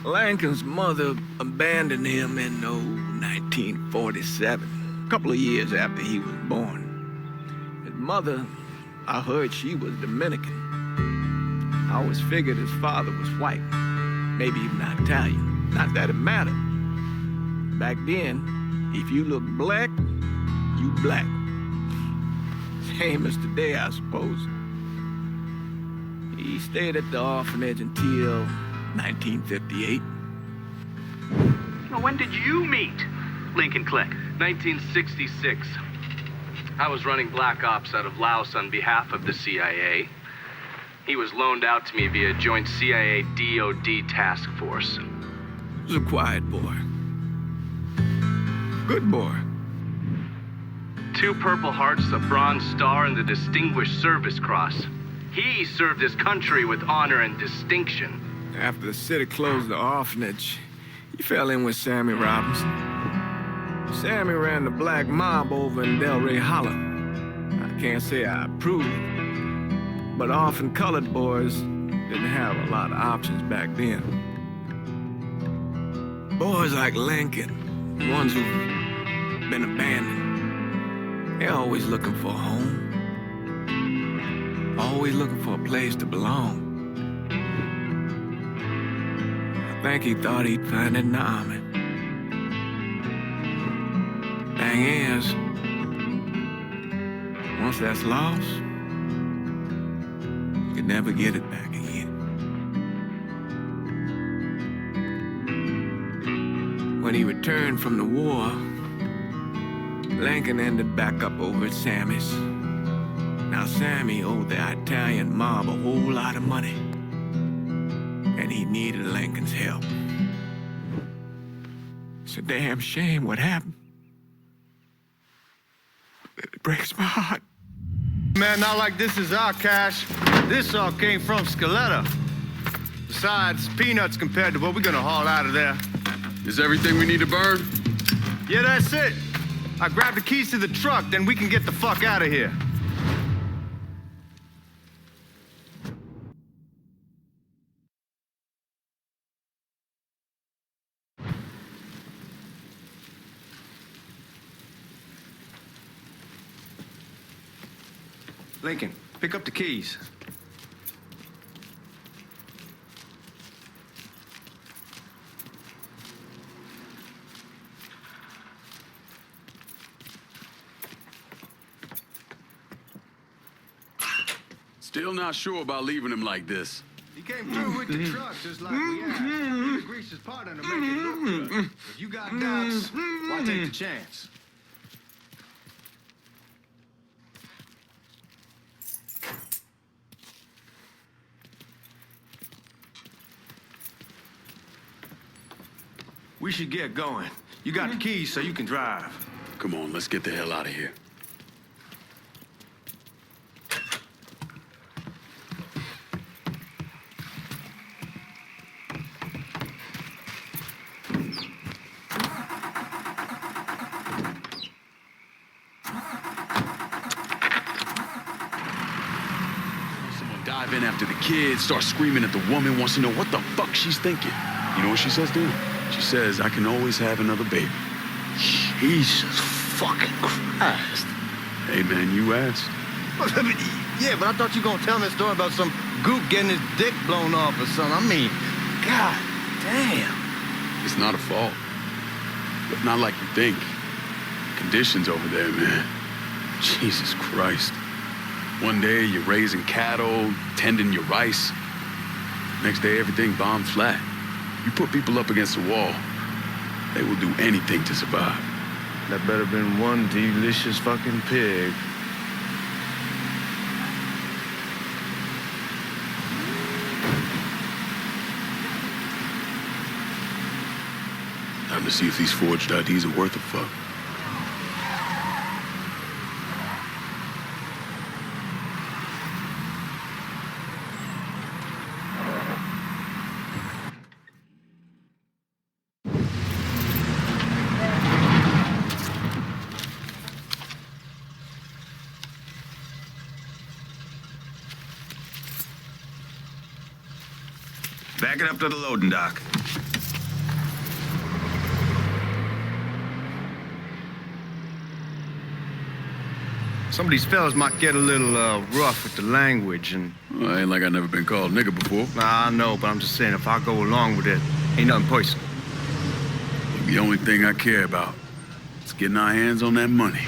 Lincoln's mother abandoned him in 1947, a couple of years after he was born. His mother, I heard she was Dominican. I always figured his father was white, maybe even Italian. Not that it mattered. Back then, if you look black, you black. Same as today, I suppose. He stayed at the orphanage until 1958. Well, when did you meet Lincoln Click? 1966. I was running Black Ops out of Laos on behalf of the CIA. He was loaned out to me via joint CIA-DOD task force. He was a quiet boy. Good boy. 2 Purple Hearts, a Bronze Star, and the Distinguished Service Cross. He served his country with honor and distinction. After the city closed the orphanage, he fell in with Sammy Robinson. Sammy ran the black mob over in Delray Hollow. I can't say I approve, but orphan colored boys didn't have a lot of options back then. Boys like Lincoln, ones who've been abandoned, they're always looking for a home. Always looking for a place to belong. I think he thought he'd find it in the army. Thing is, once that's lost, you can never get it back again. When he returned from the war, Lincoln ended back up over at Sammy's. Now, Sammy owed the Italian mob a whole lot of money, and he needed Lincoln's help. It's a damn shame what happened. It breaks my heart. Man, not like this is our cash. This all came from Scaletta. Besides, peanuts compared to what we're gonna haul out of there. Is everything we need to burn? Yeah, that's it. I grabbed the keys to the truck, then we can get the fuck out of here. Lincoln, pick up the keys. Still not sure about leaving him like this. He came through with the truck just like we asked. He greased his partner to make it look good. If you got doubts, why take the chance? We should get going. You got the keys so you can drive. Come on, let's get the hell out of here. Someone dive in after the kids, start screaming at the woman, wants to know what the fuck she's thinking. You know what she says, dude? She says, I can always have another baby. Jesus fucking Christ. Hey, man, you asked. Yeah, but I thought you were gonna tell me a story about some goop getting his dick blown off or something. I mean, god damn. It's not a fault. But not like you think. Conditions over there, man. Jesus Christ. One day you're raising cattle, tending your rice. Next day everything bombed flat. You put people up against the wall, they will do anything to survive. That better been one delicious fucking pig. Time to see if these forged IDs are worth a fuck. Back it up to the loading dock. Some of these fellas might get a little rough with the language, and... Well, ain't like I never been called nigga before. Nah, I know, but I'm just saying, if I go along with it, ain't nothing personal. The only thing I care about is getting our hands on that money.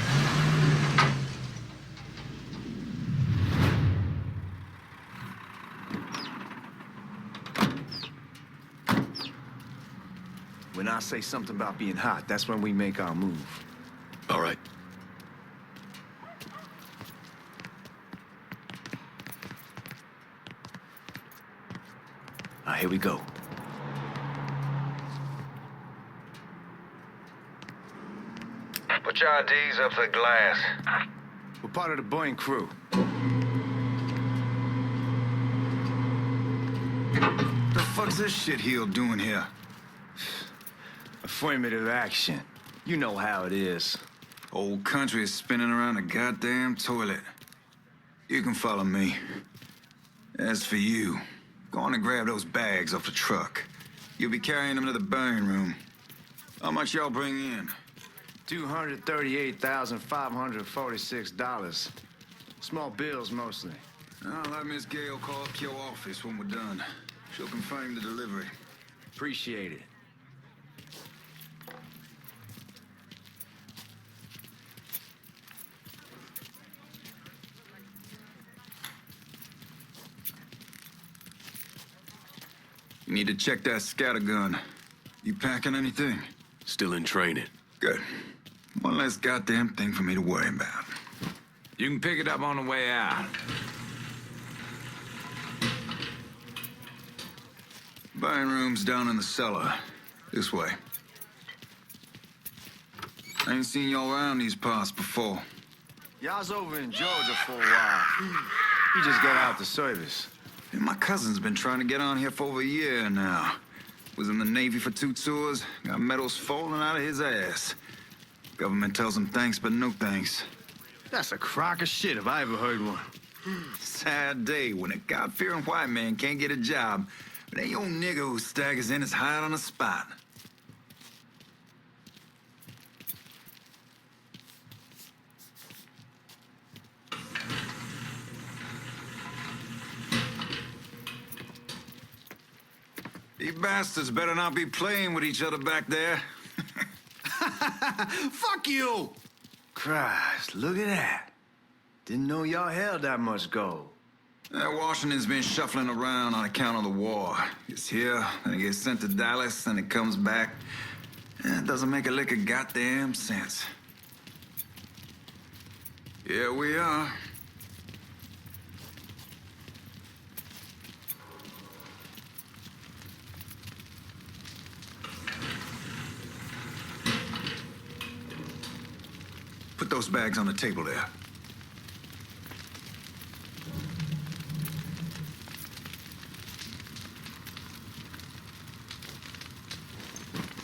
When I say something about being hot, that's when we make our move. All right. All right, here we go. Put your IDs up to the glass. We're part of the Boeing crew. The fuck's this shitheel doing here? Affirmative action. You know how it is. Old country is spinning around a goddamn toilet. You can follow me. As for you, go on and grab those bags off the truck. You'll be carrying them to the burn room. How much y'all bring in? $238,546. Small bills, mostly. I'll have Miss Gale call up your office when we're done. She'll confirm the delivery. Appreciate it. You need to check that scattergun. You packing anything? Still in training. Good. One less goddamn thing for me to worry about. You can pick it up on the way out. Buying rooms down in the cellar. This way. I ain't seen y'all around these parts before. Y'all's over in Georgia for a while. He just got out the service. And my cousin's been trying to get on here for over a year now. Was in the Navy for 2 tours, got medals falling out of his ass. Government tells him thanks, but no thanks. That's a crock of shit if I ever heard one. Sad day when a God-fearing white man can't get a job, but ain't old nigga who staggers in is hired on the spot. You bastards better not be playing with each other back there. Fuck you! Christ, look at that. Didn't know y'all held that much gold. Washington's been shuffling around on account of the war. It's here, then it gets sent to Dallas, and it comes back. It doesn't make a lick of goddamn sense. Here we are. Put those bags on the table there.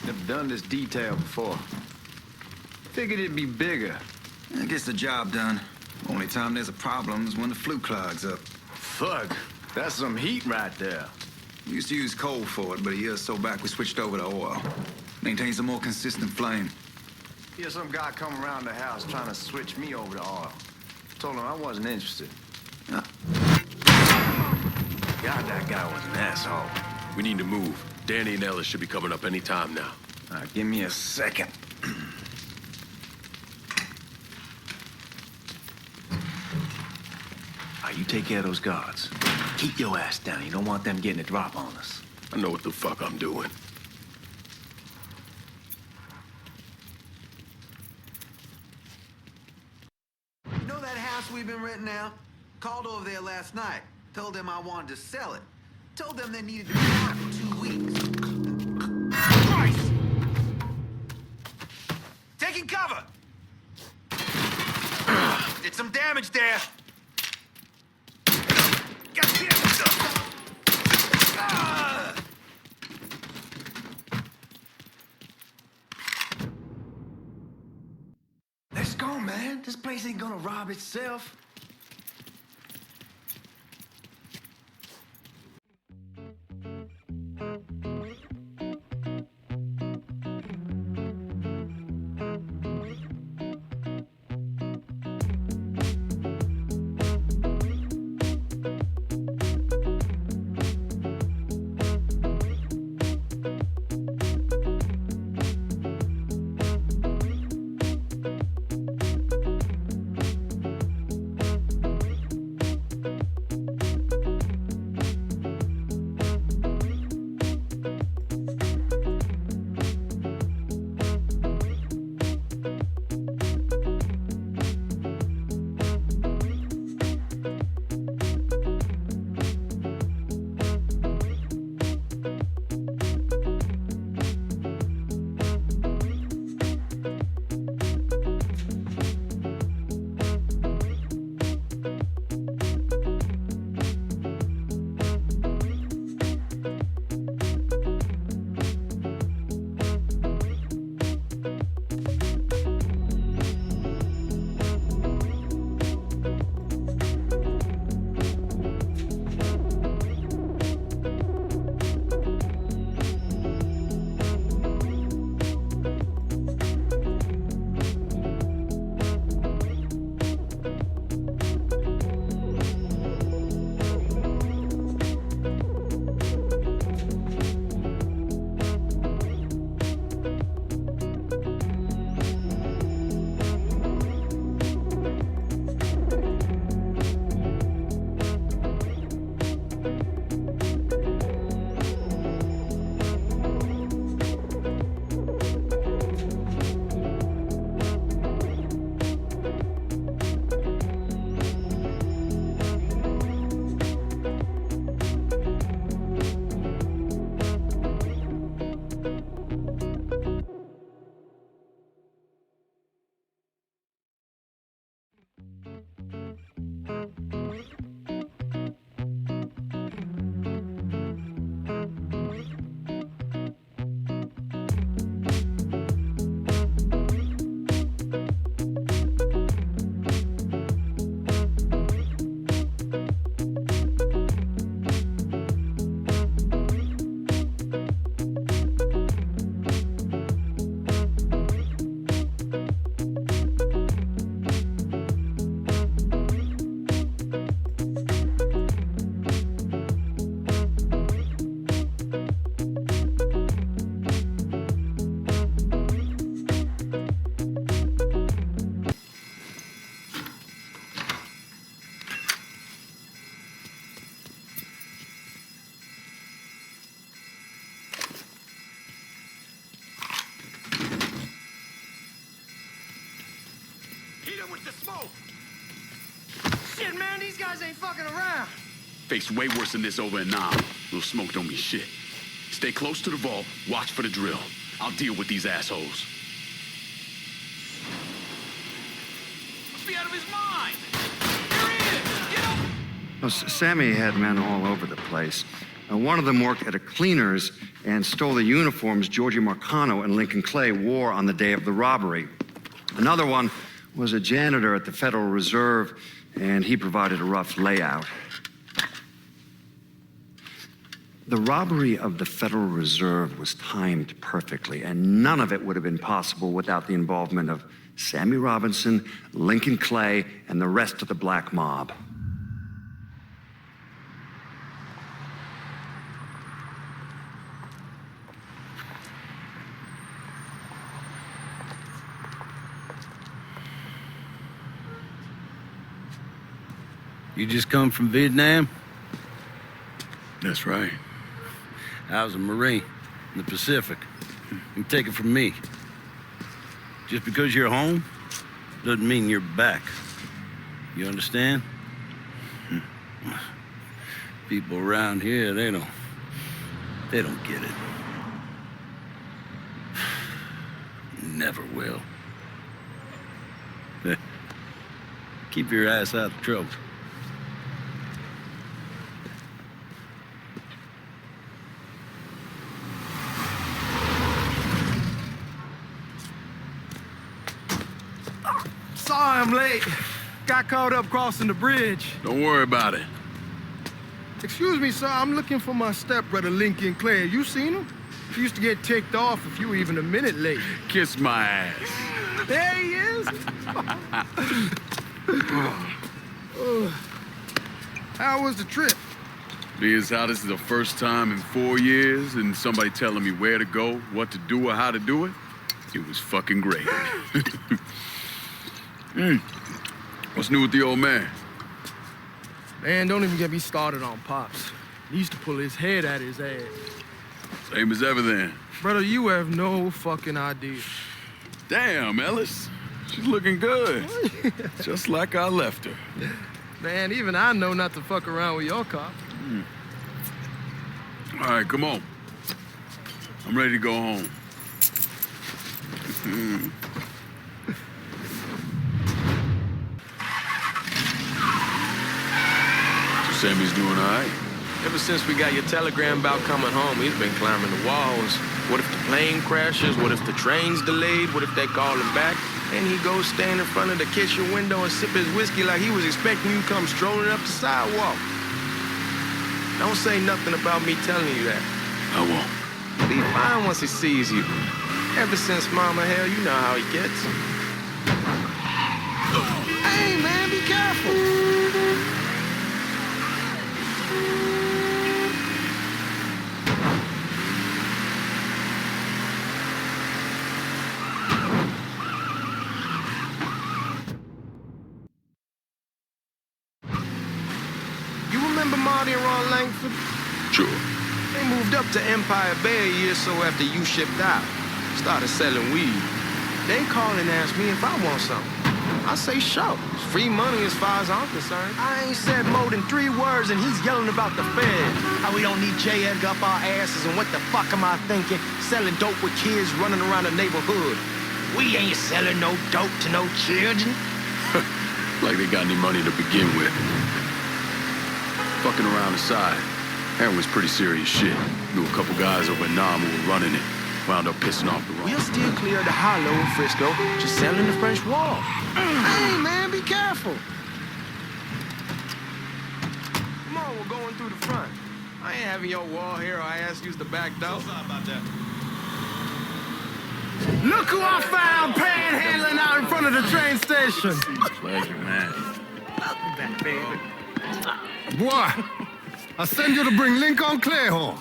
Never done this detail before. Figured it'd be bigger. It gets the job done. Only time there's a problem is when the flue clogs up. Fuck, that's some heat right there. We used to use coal for it, but a year or so back we switched over to oil. Maintains a more consistent flame. Here's some guy come around the house trying to switch me over to oil. Told him I wasn't interested. God, that guy was an asshole. We need to move. Danny and Ellis should be coming up any time now. All right, give me a second. All right, you take care of those guards. Keep your ass down. You don't want them getting a drop on us. I know what the fuck I'm doing. You know that house we've been renting out? Called over there last night. Told them I wanted to sell it. Told them they needed to be out for 2 weeks. Christ! Taking cover! Did some damage there. Goddamn stuff! Let's go, man. This place ain't gonna rob itself. guys ain't fucking around. Faced way worse than this over in Nam. Little smoke don't mean shit. Stay close to the vault, watch for the drill. I'll deal with these assholes. Must be out of his mind. Here he is. Get up. Well, Sammy had men all over the place. One of them worked at a cleaner's and stole the uniforms Georgie Marcano and Lincoln Clay wore on the day of the robbery. Another one was a janitor at the Federal Reserve, and he provided a rough layout. The robbery of the Federal Reserve was timed perfectly, and none of it would have been possible without the involvement of Sammy Robinson, Lincoln Clay, and the rest of the black mob. You just come from Vietnam? That's right. I was a Marine in the Pacific. You take it from me. Just because you're home doesn't mean you're back. You understand? People around here, they don't get it. Never will. Keep your ass out of trouble. Sorry I'm late. Got caught up crossing the bridge. Don't worry about it. Excuse me, sir. I'm looking for my stepbrother, Lincoln Clay. You seen him? He used to get ticked off if you were even a minute late. Kiss my ass. There he is. How was the trip? Being as how this is the first time in 4 years and somebody telling me where to go, what to do, or how to do it, it was fucking great. What's new with the old man? Man, don't even get me started on Pops. He used to pull his head out his ass. Same as ever then. Brother, you have no fucking idea. Damn, Ellis. She's looking good. Just like I left her. Man, even I know not to fuck around with your cop. All right, come on. I'm ready to go home. So Sammy's doing all right? Ever since we got your telegram about coming home, he's been climbing the walls. What if the plane crashes? What if the train's delayed? What if they call him back? And he goes stand in front of the kitchen window and sip his whiskey like he was expecting you to come strolling up the sidewalk. Don't say nothing about me telling you that. I won't. Be fine once he sees you. Ever since Mama Hell, you know how he gets. Hey, man, be careful. And Ron Langford? Sure. They moved up to Empire Bay a year or so after you shipped out. Started selling weed. They call and ask me if I want something. I say, sure. It's free money as far as I'm concerned. I ain't said more than 3 words and he's yelling about the Fed. How we don't need J. Edgar up our asses and what the fuck am I thinking? Selling dope with kids running around the neighborhood. We ain't selling no dope to no children. Like they got any money to begin with. Fucking around aside, heroin's pretty serious shit. Knew a couple guys over in Nam who were running it. Wound up pissing off the wrong. We'll still clear the hollow in Frisco, just selling the French Wall. Hey, man, be careful. Come on, we're going through the front. I ain't having your wall here or I ask you to back door. Sorry about that. Look who I found panhandling out in front of the train station. Pleasure, man. Welcome back, baby. Boy, I send you to bring Lincoln Clay home.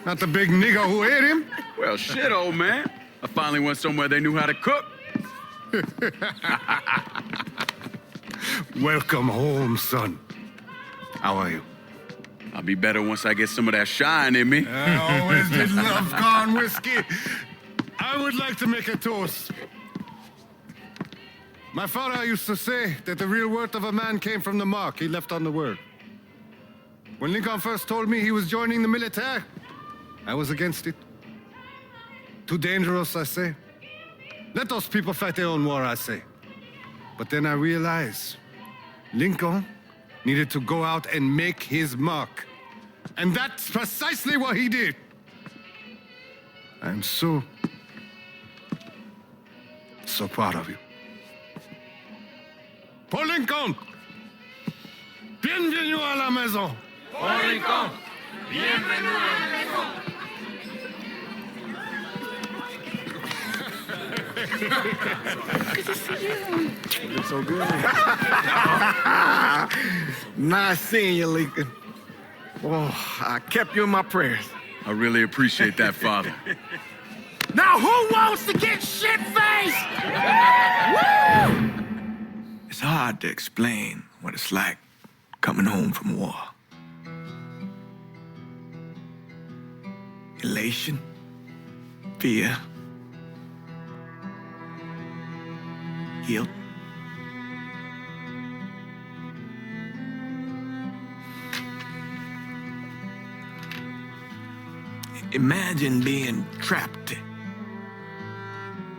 Not the big nigger who ate him. Well, shit, old man. I finally went somewhere they knew how to cook. Welcome home, son. How are you? I'll be better once I get some of that shine in me. I always did love corn whiskey. I would like to make a toast. My father used to say that the real worth of a man came from the mark he left on the world. When Lincoln first told me he was joining the military, I was against it. Too dangerous, I say. Let those people fight their own war, I say. But then I realized Lincoln needed to go out and make his mark. And that's precisely what he did. I'm so proud of you. Paul Lincoln! Bienvenue à la maison! Paul Lincoln, bienvenue à la maison. It's so good. Nice seeing you, Lincoln. Oh, I kept you in my prayers. I really appreciate that, Father. Now who wants to get shit-faced? It's hard to explain what it's like coming home from war. Elation, fear, guilt. Imagine being trapped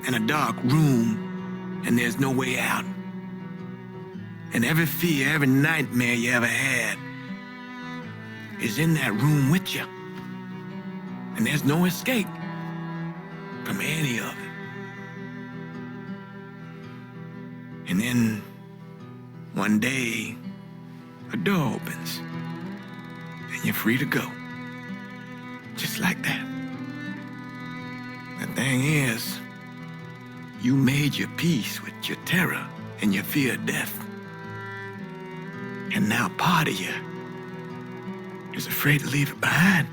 in a dark room and there's no way out. And every fear, every nightmare you ever had is in that room with you. And there's no escape from any of it. And then one day, a door opens and you're free to go. Just like that. The thing is, you made your peace with your terror and your fear of death. And now part of you is afraid to leave it behind.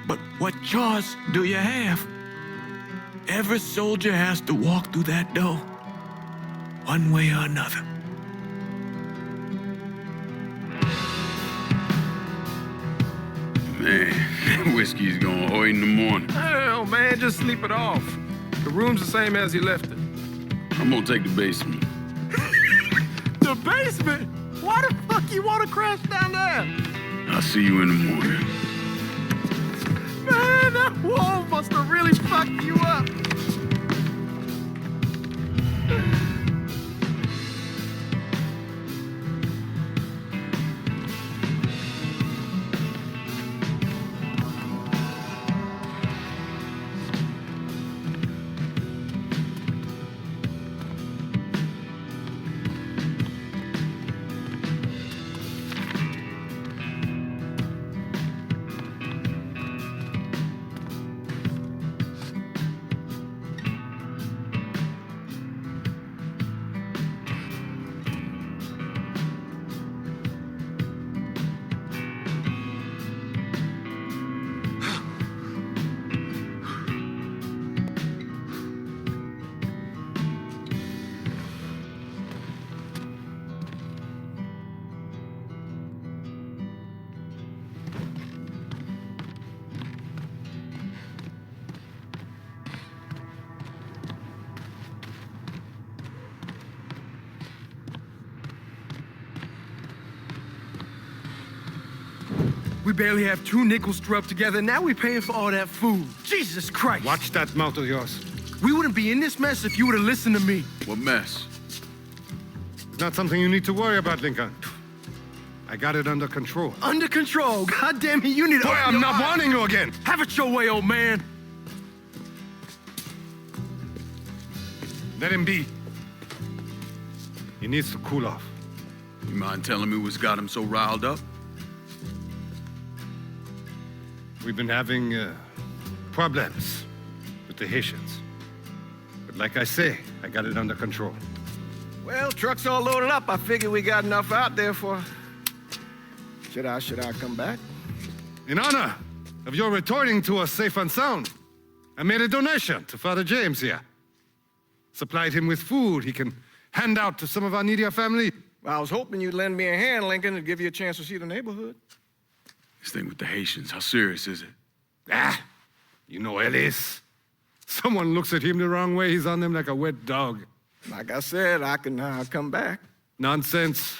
But what choice do you have? Every soldier has to walk through that door, one way or another. Man, that whiskey's going hoy in the morning. Hell, man, just sleep it off. The room's the same as you left it. I'm gonna take the basement. The basement? Why the fuck you want to crash down there? I'll see you in the morning. Man, that wall must have really fucked you up. We barely have 2 nickels to rub together, and now we're paying for all that food. Jesus Christ. Watch that mouth of yours. We wouldn't be in this mess if you would have listened to me. What mess? It's not something you need to worry about, Lincoln. I got it under control. Under control. God damn it, you need to Boy, I'm not warning you again. Have it your way, old man. Let him be. He needs to cool off. You mind telling me what's got him so riled up? We've been having problems with the Haitians. But like I say, I got it under control. Well, truck's all loaded up. I figure we got enough out there for... Should I come back? In honor of your returning to us safe and sound, I made a donation to Father James here. Supplied him with food he can hand out to some of our needier family. Well, I was hoping you'd lend me a hand, Lincoln, and give you a chance to see the neighborhood. This thing with the Haitians, how serious is it? You know Ellis. Someone looks at him the wrong way, he's on them like a wet dog. Like I said, I can come back. Nonsense.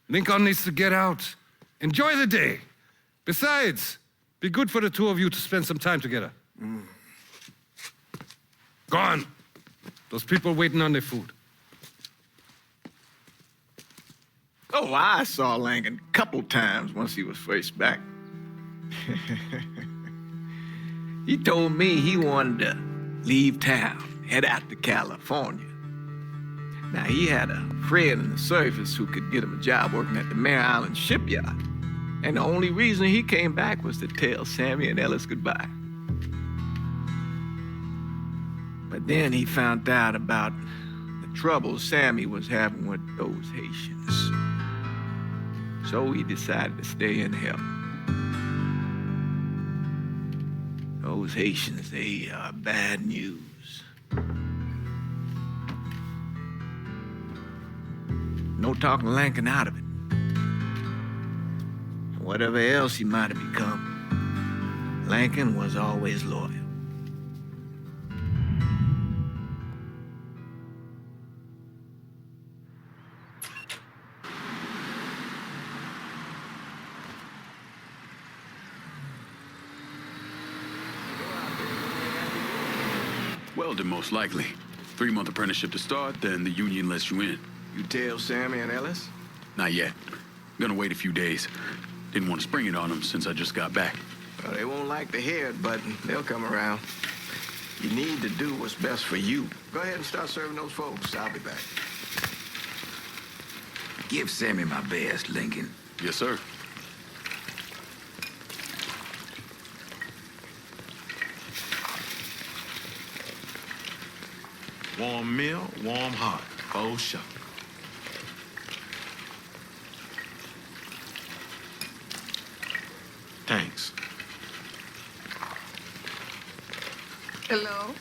Lincoln needs to get out. Enjoy the day. Besides, be good for the two of you to spend some time together. Go on. Those people waiting on their food. Oh, I saw Lincoln a couple times once he was first back. He told me he wanted to leave town, head out to California. Now, he had a friend in the service who could get him a job working at the Mare Island shipyard. And the only reason he came back was to tell Sammy and Ellis goodbye. But then he found out about the trouble Sammy was having with those Haitians. So he decided to stay and help. Those Haitians, they are bad news. No talking Lincoln out of it. Whatever else he might have become, Lincoln was always loyal. Welding, most likely. 3-month apprenticeship to start, then the union lets you in. You tell Sammy and Ellis? Not yet. Gonna wait a few days. Didn't want to spring it on them since I just got back. Well, they won't like to hear it, but they'll come around. You need to do what's best for you. Go ahead and start serving those folks. I'll be back. Give Sammy my best, Lincoln. Yes, sir. Warm meal, warm heart. Oh, sure. Thanks. Hello?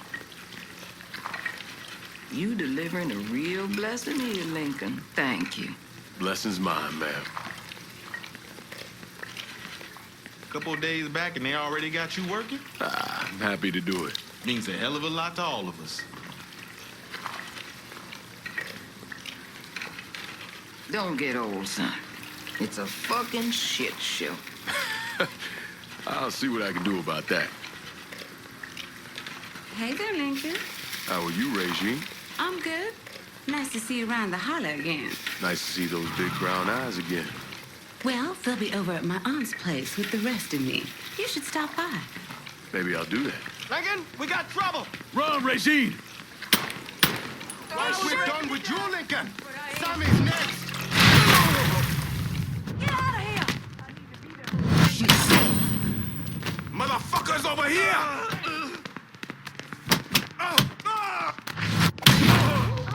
You delivering a real blessing here, Lincoln. Thank you. Blessing's mine, ma'am. Couple of days back and they already got you working? I'm happy to do it. Means a hell of a lot to all of us. Don't get old, son. It's a fucking shit show. I'll see what I can do about that. Hey there, Lincoln. How are you, Regine? I'm good. Nice to see you around the holler again. Nice to see those big brown eyes again. Well, they'll be over at my aunt's place with the rest of me. You should stop by. Maybe I'll do that. Lincoln, we got trouble. Run, Regine! Once we're done with you, Lincoln, Sammy's next. Get out of here! Motherfuckers over here!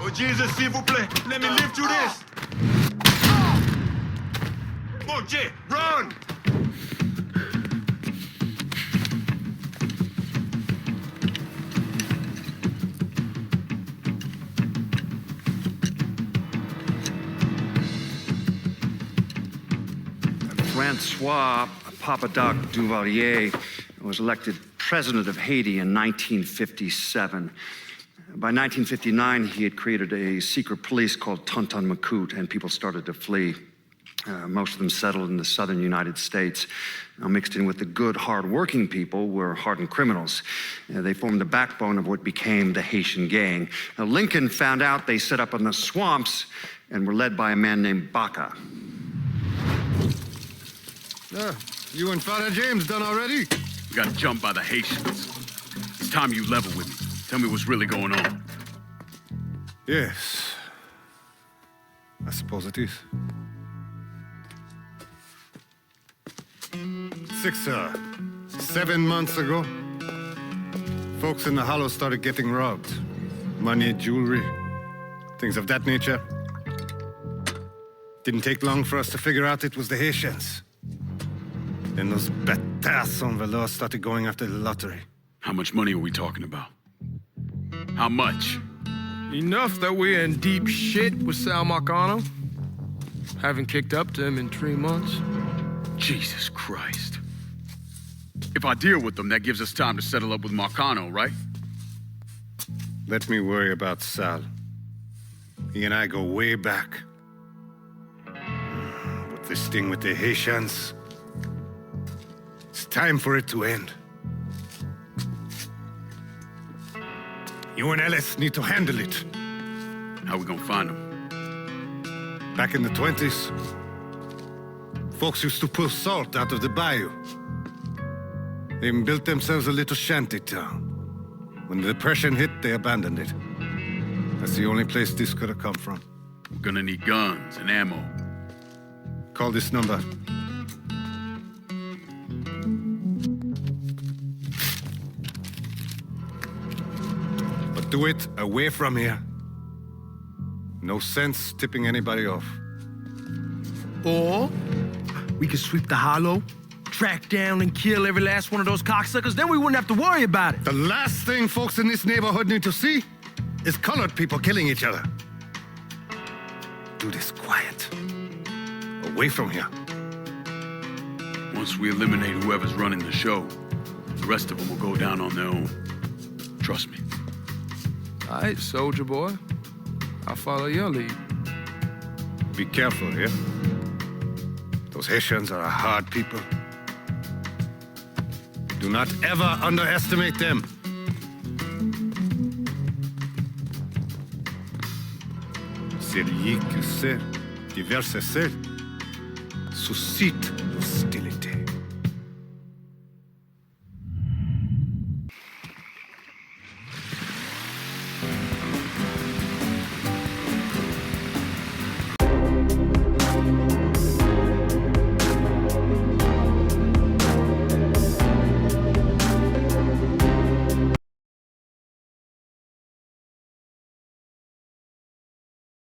Oh, Jesus, s'il vous plaît, let me lift you this. Oh, Jay, run! Francois Papadoc Duvalier was elected president of Haiti in 1957. By 1959, he had created a secret police called Tonton Macoute, and people started to flee. Most of them settled in the southern United States. Now, mixed in with the good, hard-working people were hardened criminals. They formed the backbone of what became the Haitian gang. Now, Lincoln found out they set up in the swamps and were led by a man named Baca. You and Father James done already? We got jumped by the Haitians. It's time you level with me. Tell me what's really going on. Yes. I suppose it is. 7 months ago, folks in the Hollow started getting robbed. Money, jewelry, things of that nature. Didn't take long for us to figure out it was the Haitians. Then those bâtards on velours started going after the lottery. How much money are we talking about? How much? Enough that we're in deep shit with Sal Marcano. Haven't kicked up to him in 3 months. Jesus Christ. If I deal with them, that gives us time to settle up with Marcano, right? Let me worry about Sal. He and I go way back. But this thing with the Haitians, it's time for it to end. You and Ellis need to handle it. How we gonna find him? Back in the 20s, folks used to pull salt out of the bayou. They even built themselves a little shanty town. When the Depression hit, they abandoned it. That's the only place this could have come from. We're gonna need guns and ammo. Call this number. But do it away from here. No sense tipping anybody off. Or we could sweep the hollow, track down and kill every last one of those cocksuckers, then we wouldn't have to worry about it. The last thing folks in this neighborhood need to see is colored people killing each other. Do this quiet. Away from here. Once we eliminate whoever's running the show, the rest of them will go down on their own. Trust me. All right, soldier boy. I'll follow your lead. Be careful here. Those Haitians are a hard people. Do not ever underestimate them. Celui qui sait diverser seul suscite l'hostilité.